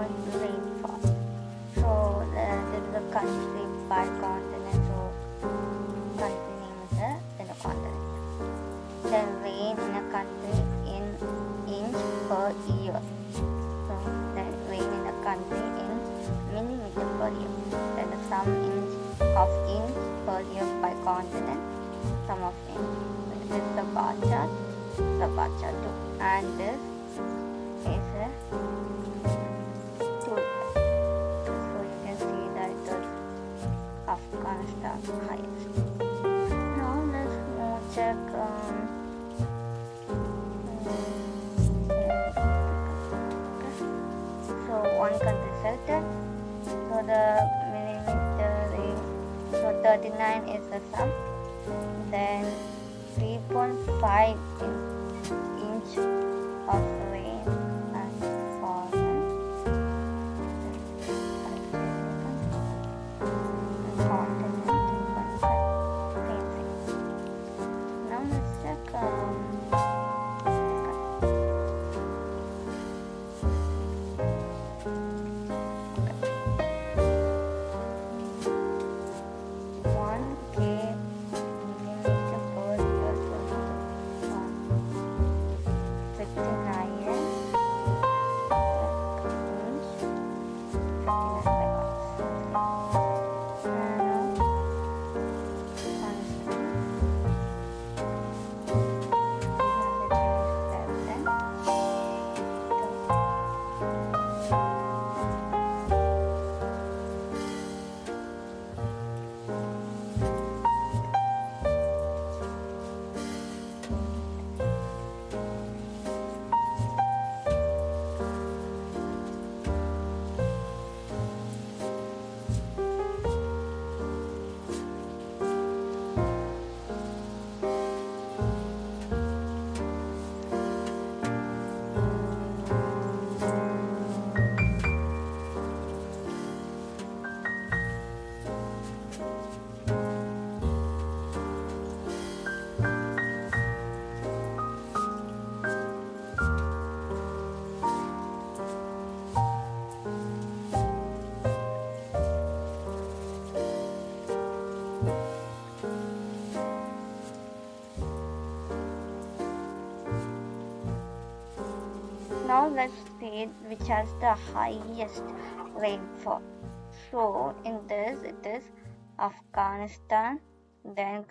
about rainfall. So this is the country by continent. So country name is the continent. The rain in a country in inch per year. So the rain in a country in millimeter per year. Then the sum of inch per year by continent. Sum of inch. This is the bar chart. The bar chart too. And this is a tool. So you can see that it is Afghanistan highest. Now let's check so one country selected. So the millimeter is 39 is the sum. Then 3.5 inch of rain has fallen. Continent 3.5. Same thing. Now let's check now let's see which has the highest rainfall. So in this it is Afghanistan, then